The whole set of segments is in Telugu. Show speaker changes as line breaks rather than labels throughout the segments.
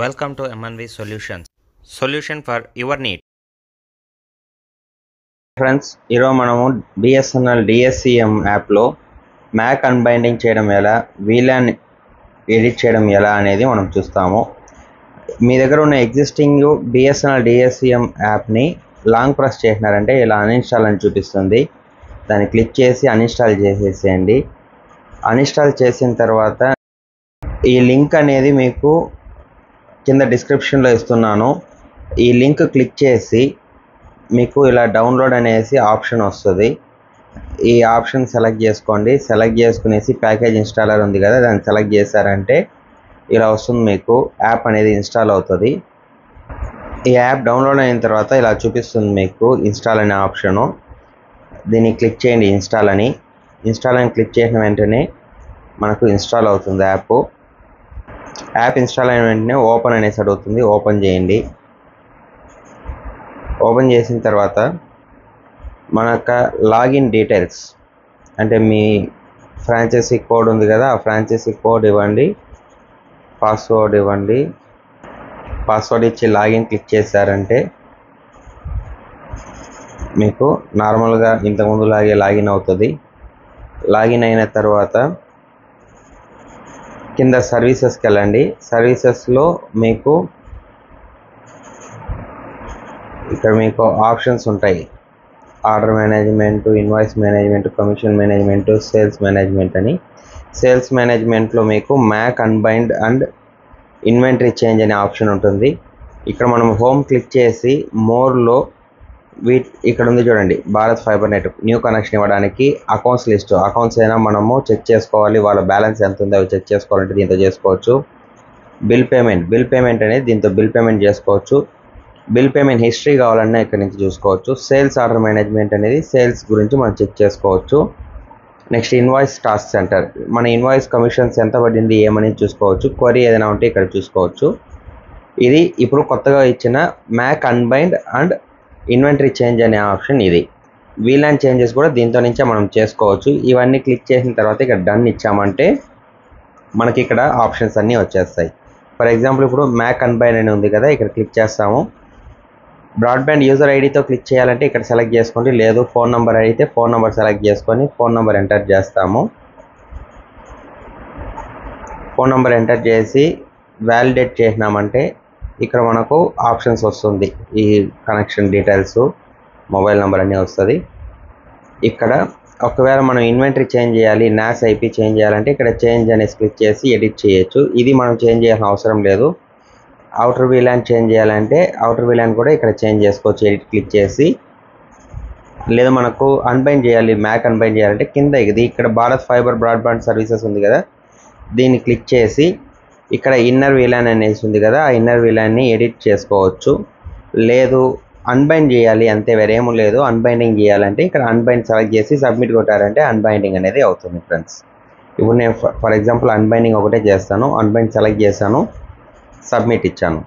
Welcome to MNV Solutions. Solution for your need.
Friends, ఈరోజు మనము బిఎస్ఎన్ఎల్ డిఎస్సిఎం యాప్లో మ్యాక్ అన్బైండింగ్ చేయడం ఎలా, వీలాన్ ఎడిట్ చేయడం ఎలా అనేది మనం చూస్తాము. మీ దగ్గర ఉన్న ఎగ్జిస్టింగ్ బిఎస్ఎన్ఎల్ డిఎస్సిఎం యాప్ని లాంగ్ ప్రెస్ చేసినారంటే ఇలా అన్ఇన్స్టాల్ అని చూపిస్తుంది. దాన్ని క్లిక్ చేసి అన్ఇన్స్టాల్ చేసేసేయండి. అన్ఇన్స్టాల్ చేసిన తర్వాత ఈ లింక్ అనేది మీకు కింద డిస్క్రిప్షన్లో ఇస్తున్నాను. ఈ లింక్ క్లిక్ చేసి మీకు ఇలా డౌన్లోడ్ అనేసి ఆప్షన్ వస్తుంది. ఈ ఆప్షన్ సెలెక్ట్ చేసుకోండి. సెలెక్ట్ చేసుకునేసి ప్యాకేజ్ ఇన్స్టాలర్ ఉంది కదా, దాన్ని సెలెక్ట్ చేశారంటే ఇలా వస్తుంది. మీకు యాప్ అనేది ఇన్స్టాల్ అవుతుంది. ఈ యాప్ డౌన్లోడ్ అయిన తర్వాత ఇలా చూపిస్తుంది మీకు ఇన్స్టాల్ అనే ఆప్షను. దీన్ని క్లిక్ చేయండి ఇన్స్టాల్ అని. ఇన్స్టాల్ అని క్లిక్ చేసిన వెంటనే మనకు ఇన్స్టాల్ అవుతుంది యాప్. యాప్ ఇన్స్టాల్ అయిన వెంటనే ఓపెన్ అనేసి అడుగుతుంది. ఓపెన్ చేయండి. ఓపెన్ చేసిన తర్వాత మనకు లాగిన్ డీటెయిల్స్ అంటే మీ ఫ్రాంచైజీ కోడ్ ఉంది కదా, ఆ ఫ్రాంచైజీ కోడ్ ఇవ్వండి, పాస్వర్డ్ ఇవ్వండి. పాస్వర్డ్ ఇచ్చి లాగిన్ క్లిక్ చేశారంటే మీకు నార్మల్గా ఇంతకుముందులాగే లాగిన్ అవుతుంది. లాగిన్ అయిన తర్వాత కింద సర్వీసెస్కి వెళ్ళండి. సర్వీసెస్లో మీకు ఇక్కడ మీకు ఆప్షన్స్ ఉంటాయి. Order management, invoice management, commission management, sales management అని. సేల్స్ మేనేజ్మెంట్లో మీకు మ్యాక్ అన్బైండ్ అండ్ ఇన్వెంటరీ చేంజ్ అనే ఆప్షన్ ఉంటుంది. ఇక్కడ మనం హోమ్ క్లిక్ చేసి మోర్లో ఇక్కడ ఉంది చూడండి, Bharat fibre net new connection ఇవ్వడానికి అకౌంట్స్ లిస్ట్. అకౌంట్స్ అయినా మనము చెక్ చేసుకోవాలి, వాళ్ళ బ్యాలెన్స్ ఎంత ఉందో అవి చెక్ చేసుకోవాలంటే దీంతో చేసుకోవచ్చు. బిల్ పేమెంట్ అనేది దీంతో బిల్ పేమెంట్ చేసుకోవచ్చు. బిల్ పేమెంట్ హిస్టరీ కావాలన్నా ఇక్కడ నుంచి చూసుకోవచ్చు. సేల్స్ ఆర్డర్ మేనేజ్మెంట్ అనేది సేల్స్ గురించి మనం చెక్ చేసుకోవచ్చు. నెక్స్ట్ ఇన్వాయిస్ టాస్క్ సెంటర్, మన ఇన్వాయిస్ కమిషన్స్ ఎంత పడింది ఏమనేది చూసుకోవచ్చు. క్వరీ ఏదైనా ఉంటే ఇక్కడ చూసుకోవచ్చు. ఇది ఇప్పుడు కొత్తగా ఇచ్చిన మ్యాక్ అన్బైండ్ అండ్ ఇన్వెంటరీ చేంజ్ అనే ఆప్షన్. ఇది వీలాన్ చేంజెస్ కూడా దీంతో నుంచే మనం చేసుకోవచ్చు. ఇవన్నీ క్లిక్ చేసిన తర్వాత ఇక్కడ డన్ ఇచ్చామంటే మనకి ఇక్కడ ఆప్షన్స్ అన్నీ వచ్చేస్తాయి. ఫర్ ఎగ్జాంపుల్ ఇప్పుడు మ్యాక్ అన్బైండ్ అని ఉంది కదా, ఇక్కడ క్లిక్ చేస్తాము. బ్రాడ్బ్యాండ్ యూజర్ ఐడితో క్లిక్ చేయాలంటే ఇక్కడ సెలెక్ట్ చేసుకోండి. లేదు ఫోన్ నెంబర్ అయితే ఫోన్ నెంబర్ సెలెక్ట్ చేసుకొని ఫోన్ నెంబర్ ఎంటర్ చేస్తాము. ఫోన్ నెంబర్ ఎంటర్ చేసి వ్యాలిడేట్ చేసినామంటే ఇక్కడ మనకు ఆప్షన్స్ వస్తుంది. ఈ కనెక్షన్ డీటెయిల్స్, మొబైల్ నెంబర్ అన్నీ వస్తుంది. ఇక్కడ ఒకవేళ మనం ఇన్వెంటరీ చేంజ్ చేయాలి, నాస్ ఐపీ చేంజ్ చేయాలంటే ఇక్కడ చేంజ్ అనేసి క్లిక్ చేసి ఎడిట్ చేయొచ్చు. ఇది మనం చేంజ్ చేయాల్సిన అవసరం లేదు. అవుటర్ వీలాన్ చేంజ్ చేయాలంటే అవుటర్ వీలాన్ కూడా ఇక్కడ చేంజ్ చేసుకోవచ్చు ఎడిట్ క్లిక్ చేసి. లేదా మనకు అన్బైండ్ చేయాలి, మ్యాక్ అన్బైండ్ చేయాలంటే కింద ఇది ఇక్కడ భారత్ ఫైబర్ బ్రాడ్బ్యాండ్ సర్వీసెస్ ఉంది కదా, దీన్ని క్లిక్ చేసి ఇక్కడ ఇన్నర్ వీలాన్ అనేసి ఉంది కదా, ఆ ఇన్నర్ వీలాన్ని ఎడిట్ చేసుకోవచ్చు. లేదు అన్బైండ్ చేయాలి అంతే, వేరేమూ లేదు. అన్బైండింగ్ చేయాలంటే ఇక్కడ అన్బైండ్ సెలెక్ట్ చేసి సబ్మిట్ కొట్టారంటే అన్బైండింగ్ అనేది అవుతుంది ఫ్రెండ్స్. ఇప్పుడు నేను ఫర్ ఎగ్జాంపుల్ అన్బైండింగ్ ఒకటే చేస్తాను. అన్బైండ్ సెలెక్ట్ చేశాను, సబ్మిట్ ఇచ్చాను.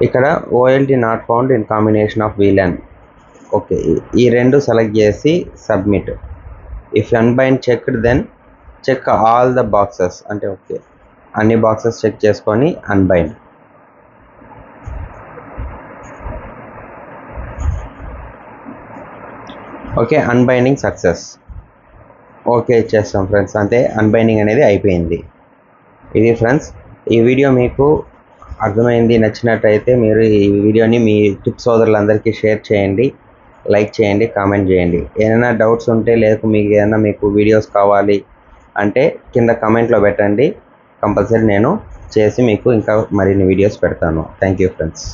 ఇక్కడ OLT not found in combination of VLAN, okay, ఈ రెండు సెలెక్ట్ చేసి submit. If unbind checked then check all the boxes అంటే ఓకే, అన్ని బాక్సెస్ చెక్ చేసుకొని unbind. Okay, unbinding success. Okay ఇచ్చేస్తాం ఫ్రెండ్స్, అంతే, అన్బైండింగ్ అనేది అయిపోయింది. ఇది ఫ్రెండ్స్, ఈ వీడియో మీకు అర్థమైంది, నచ్చినట్టయితే మీరు ఈ వీడియోని మీ టిప్ సోదరులందరికీ షేర్ చేయండి, లైక్ చేయండి, కామెంట్ చేయండి. ఏదైనా డౌట్స్ ఉంటే లేదా మీకు వీడియోస్ కావాలి అంటే కింద కమెంట్లో పెట్టండి. కంపల్సరీ నేను చేసి మీకు ఇంకా మరిన్ని వీడియోస్ పెడతాను. Thank you friends.